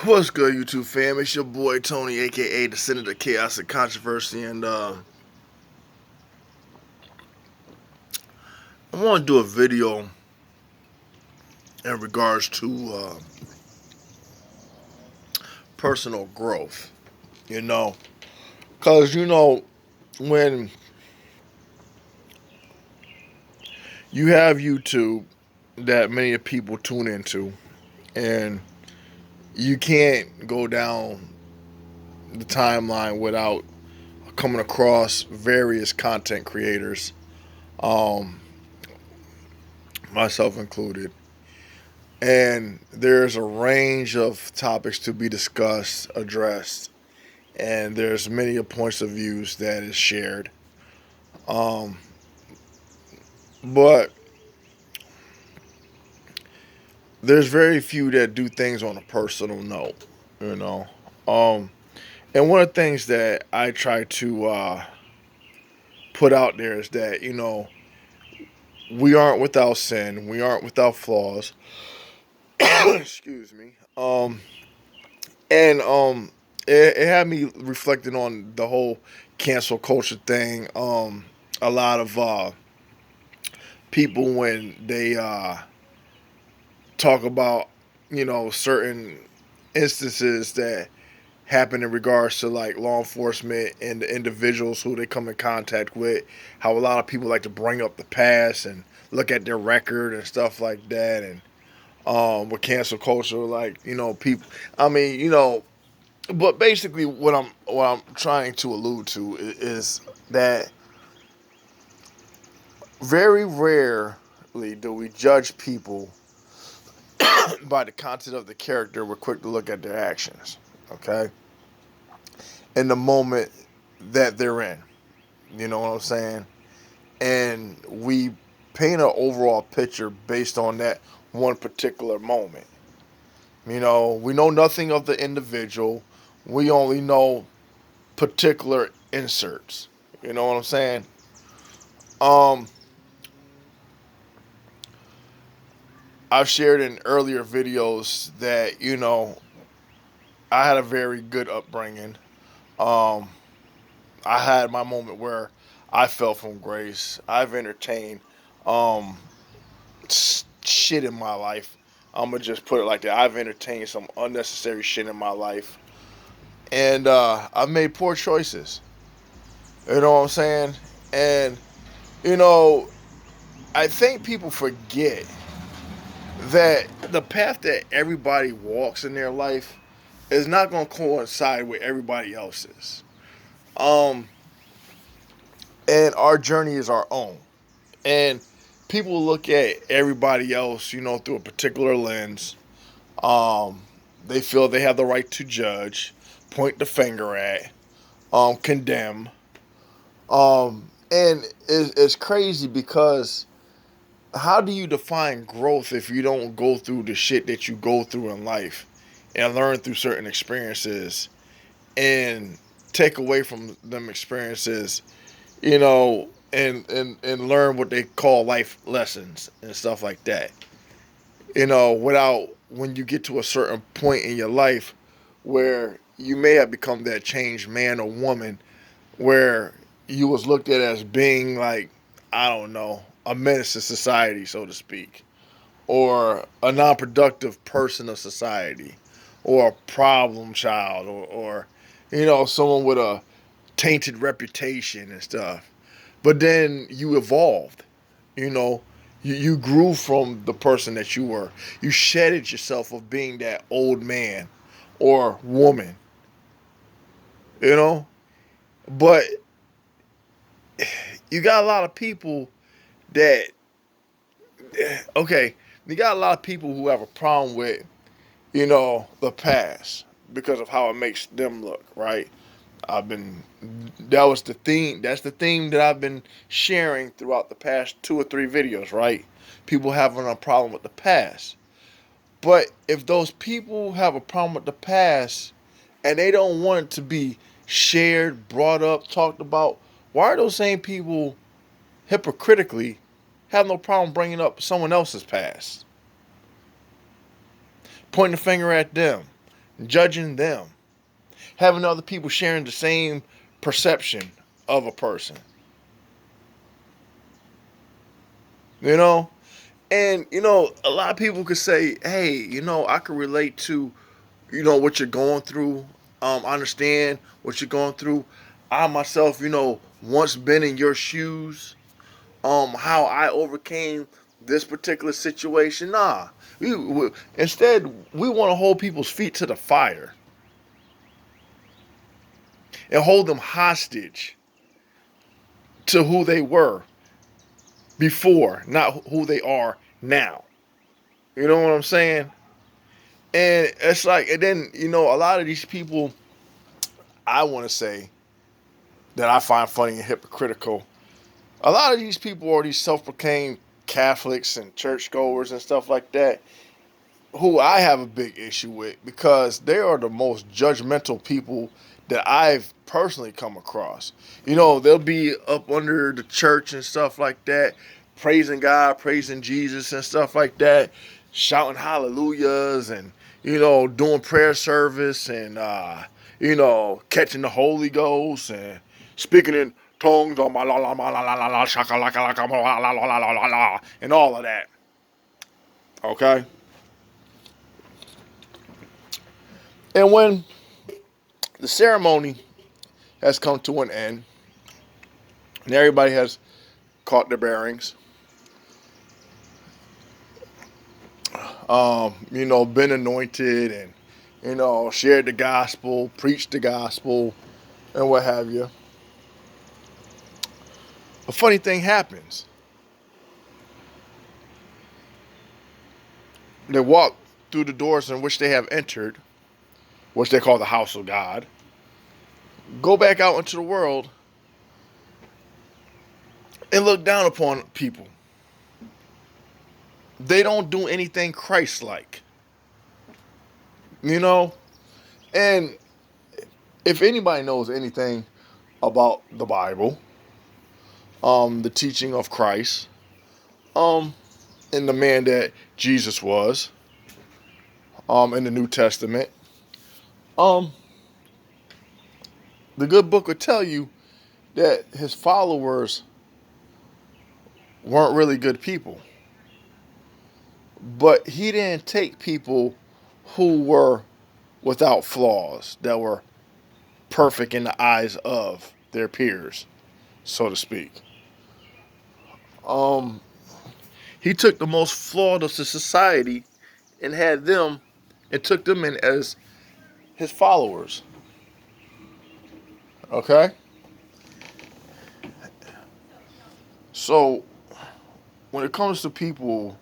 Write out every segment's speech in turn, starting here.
What's good, YouTube fam? It's your boy Tony, aka the Senator of Chaos and Controversy, and I want to do a video in regards to personal growth. You know, because when you have YouTube that many people tune into, and you can't go down the timeline without coming across various content creators, um, myself included. And there's a range of topics to be discussed, addressed, and there's many points of views that is shared. Um, but there's very few that do things on a personal note, you know. Um, and one of the things that I try to put out there is that we aren't without sin, we aren't without flaws. Excuse me. And it had me reflecting on the whole cancel culture thing. A lot of people when they talk about certain instances that happen in regards to like law enforcement and the individuals who they come in contact with, how a lot of people like to bring up the past and look at their record and stuff like that, and with cancel culture, like people. I mean, but basically, what I'm trying to allude to is that very rarely do we judge people by the content of the character. We're quick to look at their actions. Okay, in the moment that they're in, you know what I'm saying, and we paint an overall picture based on that one particular moment. We know nothing of the individual. We only know particular inserts. You know what I'm saying? Um, I've shared in earlier videos that I had a very good upbringing. Um, I had my moment where I fell from grace. I've entertained um, shit in my life. I'm gonna just put it like that. I've entertained some unnecessary shit in my life, and I've made poor choices. You know what I'm saying? And you know, I think people forget that the path that everybody walks in their life is not going to coincide with everybody else's. Um, and our journey is our own. And people look at everybody else, through a particular lens. Um, they feel they have the right to judge, point the finger at, condemn. And it's crazy because how do you define growth if you don't go through the shit that you go through in life and learn through certain experiences and take away from them experiences, and learn what they call life lessons and stuff like that. Without when you get to a certain point in your life where you may have become that changed man or woman where you was looked at as being like, I don't know, a menace to society, so to speak, or a non-productive person of society, or a problem child, or someone with a tainted reputation and stuff. But then you evolved, you know, you grew from the person that you were. You shedded yourself of being that old man or woman, you know. But you got a lot of people that, okay, you got a lot of people who have a problem with, the past because of how it makes them look, right? I've been, that was the theme, that's the theme that I've been sharing throughout the past 2 or 3 videos, right? People having a problem with the past. But if those people have a problem with the past and they don't want it to be shared, brought up, talked about, why are those same people hypocritically have no problem bringing up someone else's past, pointing the finger at them, judging them, having other people sharing the same perception of a person. You know? And, a lot of people could say, hey, I can relate to, what you're going through. I understand what you're going through. I myself, once been in your shoes. How I overcame this particular situation. Nah. Instead, we want to hold people's feet to the fire and hold them hostage to who they were before, not who they are now. You know what I'm saying? And it's like, and then, a lot of these people, I want to say, that I find funny and hypocritical. A lot of these people are these self proclaimed Catholics and churchgoers and stuff like that, who I have a big issue with because they are the most judgmental people that I've personally come across. They'll be up under the church and stuff like that, praising God, praising Jesus and stuff like that, shouting hallelujahs and, doing prayer service and, catching the Holy Ghost and speaking in tongues and all of that. Okay? And when the ceremony has come to an end and everybody has caught their bearings, been anointed and, shared the gospel, preached the gospel, and what have you. A funny thing happens. They walk through the doors in which they have entered, which they call the house of God, go back out into the world and look down upon people. They don't do anything Christ-like. And if anybody knows anything about the Bible, the teaching of Christ, and the man that Jesus was, in the New Testament, the good book would tell you that his followers weren't really good people. But he didn't take people who were without flaws, that were perfect in the eyes of their peers, so to speak. He took the most flawed of the society and had them and took them in as his followers. Okay? So, when it comes to people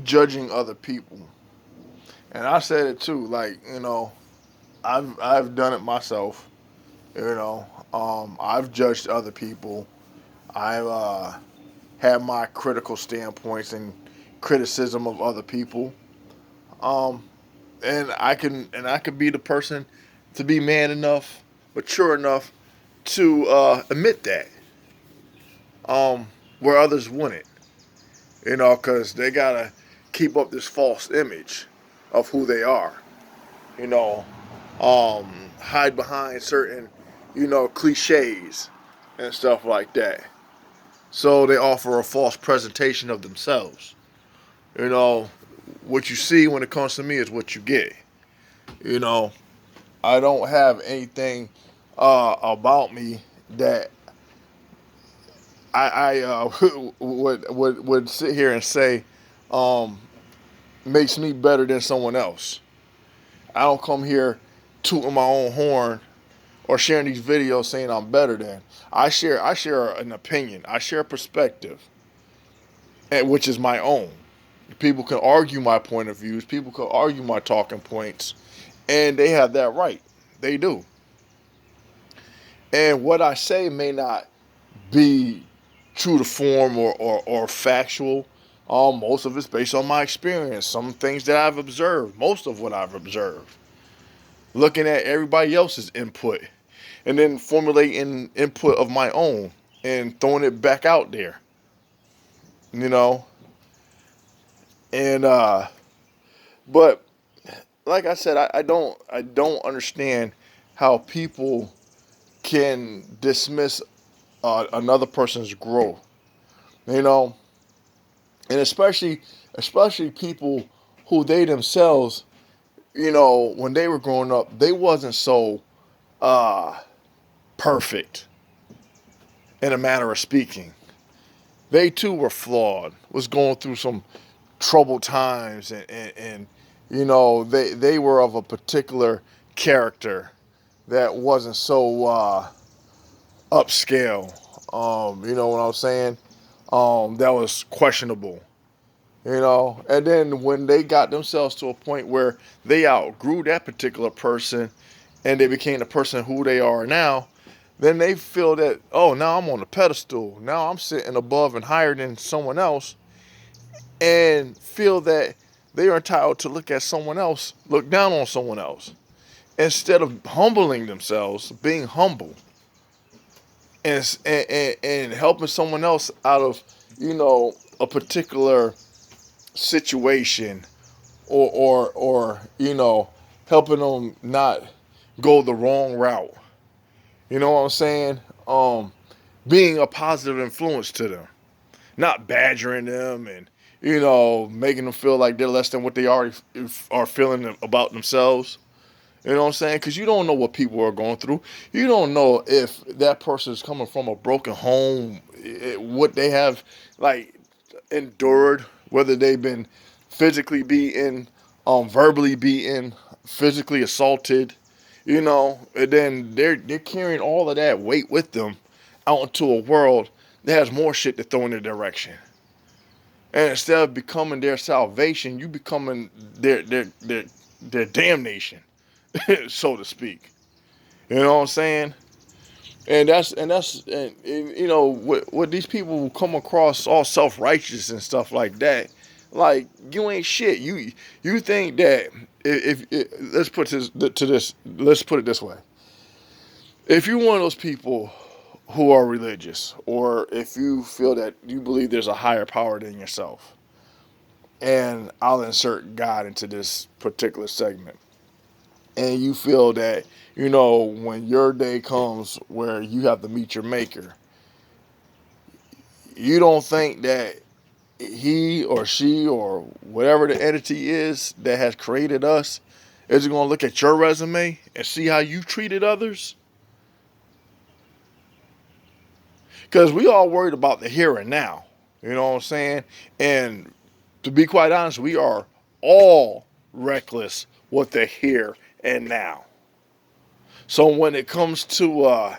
judging other people, and I said it too, like, I've done it myself. I've judged other people. I've had my critical standpoints and criticism of other people. Um, and I could be the person to be man enough, mature enough to admit that. Um, where others wouldn't, because they gotta keep up this false image of who they are. You know, hide behind certain, cliches and stuff like that. So they offer a false presentation of themselves. You know, what you see when it comes to me is what you get. You know, I don't have anything about me that I would sit here and say um, makes me better than someone else. I don't come here tooting my own horn or sharing these videos saying I'm better than. I share an opinion. I share a perspective, and which is my own. People can argue my point of views. People can argue my talking points, and they have that right. They do. And what I say may not be true to form or factual. Most of it's based on my experience, some things that I've observed, most of what I've observed. Looking at everybody else's input and then formulating input of my own and throwing it back out there, you know? And, but like I said, I don't understand how people can dismiss another person's growth. You know, and especially people who they themselves, when they were growing up, they wasn't so uh, perfect in a manner of speaking. They too were flawed, was going through some troubled times, and they were of a particular character that wasn't so upscale. You know what I'm saying? That was questionable. And then when they got themselves to a point where they outgrew that particular person and they became the person who they are now, then they feel that, oh, now I'm on a pedestal. Now I'm sitting above and higher than someone else, and feel that they are entitled to look at someone else, look down on someone else, instead of humbling themselves, being humble, and helping someone else out of, a particular situation, or helping them not go the wrong route. You know what I'm saying? Being a positive influence to them, not badgering them and making them feel like they're less than what they already are feeling about themselves. You know what I'm saying? Because you don't know what people are going through. You don't know if that person is coming from a broken home, what they have like endured, whether they've been physically beaten, verbally beaten, physically assaulted, and then they're carrying all of that weight with them out into a world that has more shit to throw in their direction. And instead of becoming their salvation, you becoming their damnation, so to speak. You know what I'm saying? And what these people come across all self righteous and stuff like that. Like, you ain't shit. You think that if let's put it this way. If you're one of those people who are religious, or if you feel that you believe there's a higher power than yourself, and I'll insert God into this particular segment, and you feel that when your day comes where you have to meet your maker, you don't think that he or she or whatever the entity is that has created us is going to look at your resume and see how you treated others? Because we all worried about the here and now. You know what I'm saying? And to be quite honest, we are all reckless with the here and now. So when it comes to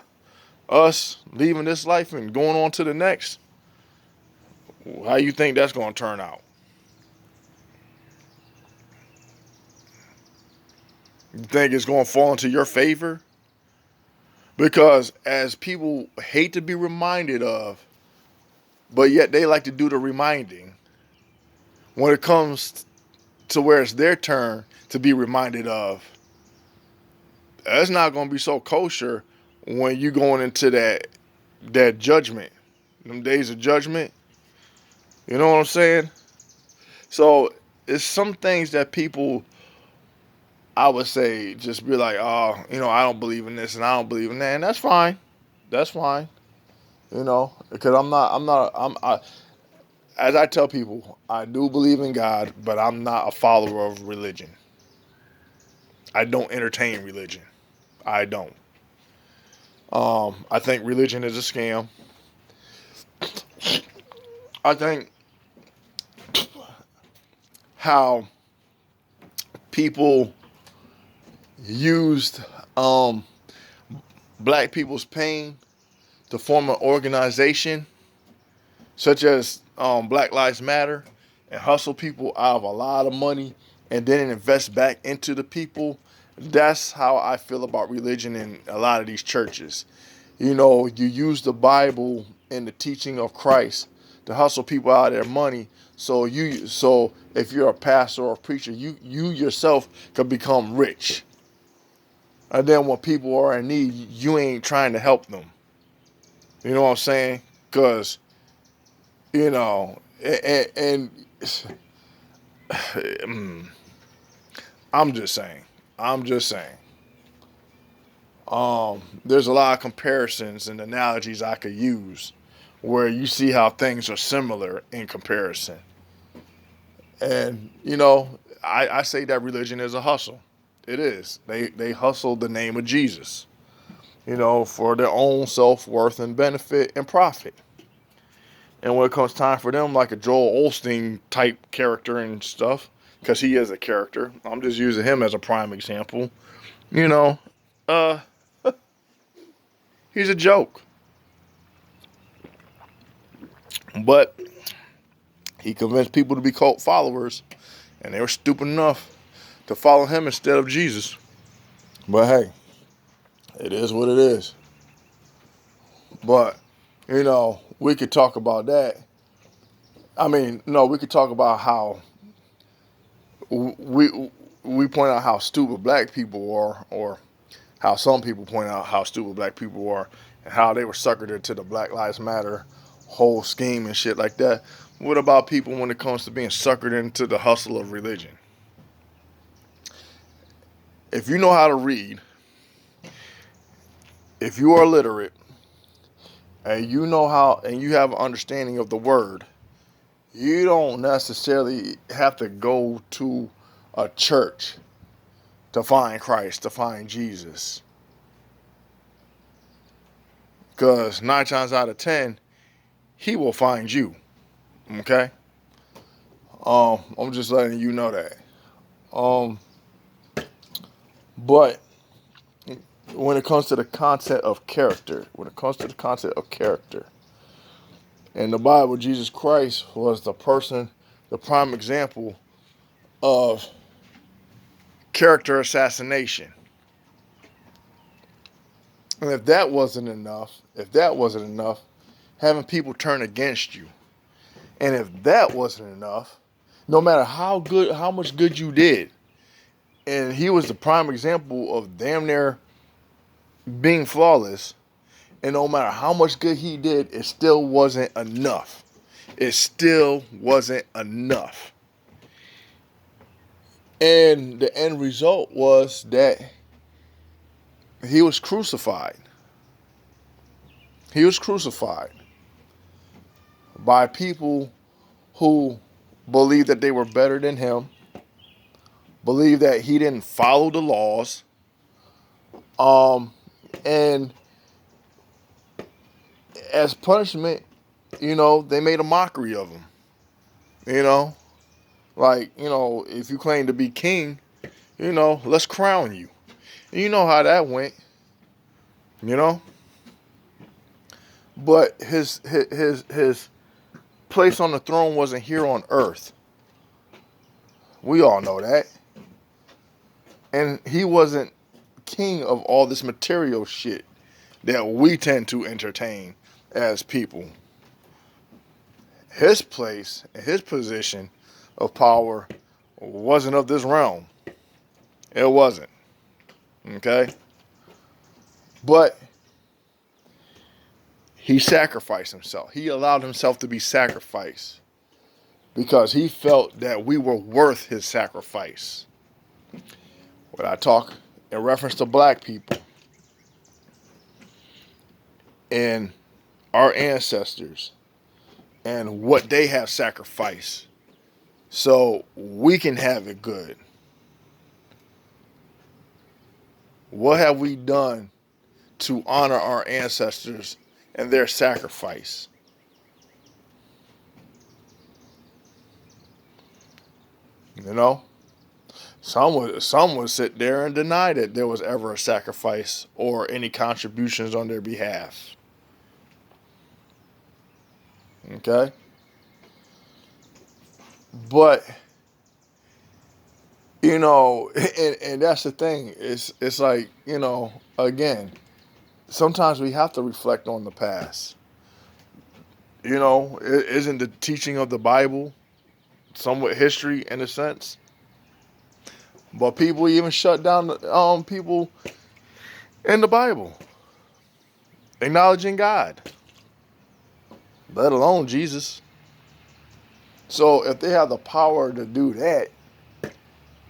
us leaving this life and going on to the next, how you think that's going to turn out? You think it's going to fall into your favor? Because as people hate to be reminded of, but yet they like to do the reminding, when it comes to where it's their turn to be reminded of, that's not going to be so kosher when you going into that judgment, them days of judgment. You know what I'm saying? So it's some things that people, I would say, just be like, oh, I don't believe in this and I don't believe in that, and that's fine. That's fine. Because as I tell people, I do believe in God, but I'm not a follower of religion. I don't entertain religion. I don't. I think religion is a scam. I think how people used black people's pain to form an organization such as Black Lives Matter, and hustle people out of a lot of money and then invest back into the people. That's how I feel about religion in a lot of these churches. You use the Bible and the teaching of Christ to hustle people out of their money. So if you're a pastor or a preacher, you yourself could become rich. And then when people are in need, you ain't trying to help them. You know what I'm saying? Because you know, and I'm just saying. I'm just saying. There's a lot of comparisons and analogies I could use where you see how things are similar in comparison. And, I say that religion is a hustle. It is. They hustle the name of Jesus, for their own self worth and benefit and profit. And when it comes time for them, like a Joel Osteen type character and stuff, because he is a character, I'm just using him as a prime example, you know, uh, he's a joke. But he convinced people to be cult followers, and they were stupid enough to follow him instead of Jesus. But hey, it is what it is. But, we could talk about that. I mean, no, we could talk about how we we point out how stupid black people are, or how some people point out how stupid black people are, and how they were suckered into the Black Lives Matter whole scheme and shit like that. What about people when it comes to being suckered into the hustle of religion? If you know how to read, if you are literate, and you know how, and you have an understanding of the word, you don't necessarily have to go to a church to find Christ, to find Jesus. Because 9 times out of 10, he will find you. Okay? I'm just letting you know that. But when it comes to the concept of character, in the Bible, Jesus Christ was the prime example of character assassination. And if that wasn't enough, having people turn against you. And if that wasn't enough, no matter how much good you did, and he was the prime example of damn near being flawless, and no matter how much good he did, it still wasn't enough. It still wasn't enough. And the end result was that he was crucified. He was crucified by people who believed that they were better than him, believed that he didn't follow the laws, and as punishment, they made a mockery of him. If you claim to be king, let's crown you. And you know how that went, you know. But his place on the throne wasn't here on earth. We all know that. And he wasn't king of all this material shit that we tend to entertain as people. His place and his position of power wasn't of this realm. It wasn't. Okay? But he sacrificed himself. He allowed himself to be sacrificed because he felt that we were worth his sacrifice. When I talk in reference to black people and our ancestors and what they have sacrificed so we can have it good. What have we done to honor our ancestors and their sacrifice? Some would sit there and deny that there was ever a sacrifice or any contributions on their behalf. Okay? But and that's the thing. It's like, again, sometimes we have to reflect on the past. Isn't the teaching of the Bible somewhat history in a sense? But people even shut down people in the Bible acknowledging God, let alone Jesus. So if they have the power to do that,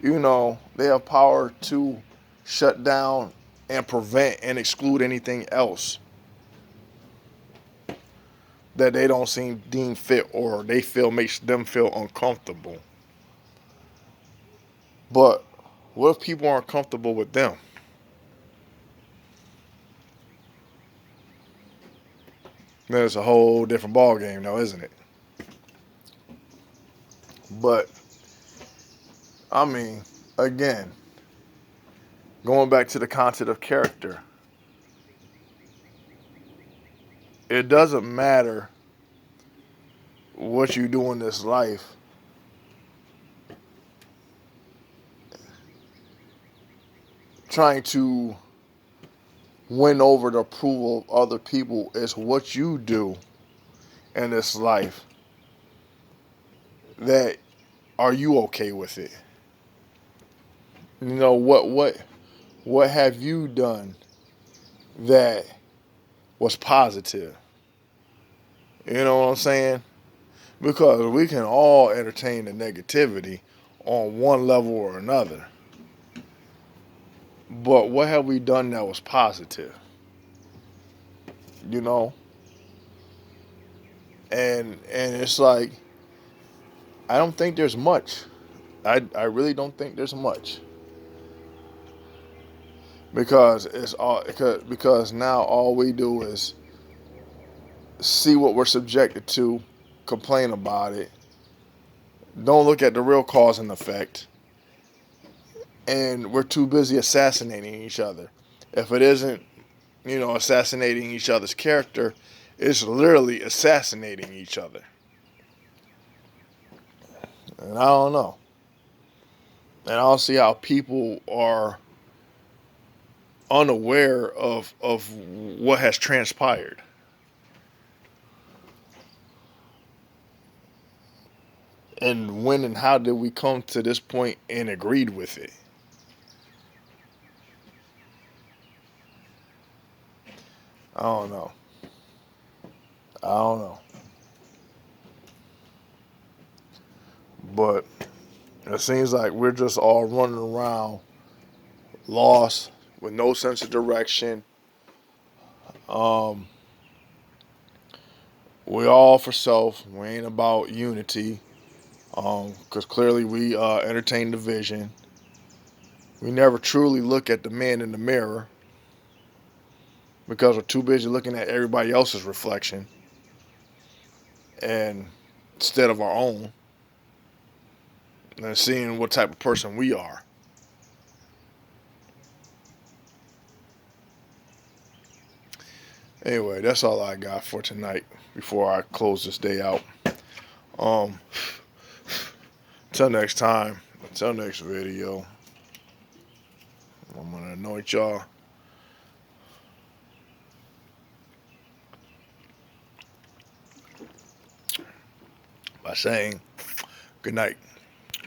they have power to shut down and prevent and exclude anything else that they don't seem deem fit or they feel makes them feel uncomfortable. But what if people aren't comfortable with them? Then it's a whole different ball game, now, isn't it? But I mean, again, going back to the concept of character, it doesn't matter what you do in this life. Trying to win over the approval of other people is what you do in this life. That are you okay with it? What have you done that was positive? You know what I'm saying? Because we can all entertain the negativity on one level or another. But what have we done that was positive? You know? And it's like I don't think there's much. I really don't think there's much. Because now all we do is see what we're subjected to, complain about it, don't look at the real cause and effect, and we're too busy assassinating each other. If it isn't, assassinating each other's character, it's literally assassinating each other. And I don't know. And I don't see how people are unaware of what has transpired. And when and how did we come to this point and agreed with it? I don't know. I don't know. But it seems like we're just all running around lost with no sense of direction. Um, we all for self. We ain't about unity. Because clearly we entertain division. We never truly look at the man in the mirror because we're too busy looking at everybody else's reflection and instead of our own and seeing what type of person we are. Anyway, that's all I got for tonight before I close this day out. Um, Until next time, until next video, I'm going to anoint y'all by saying good night.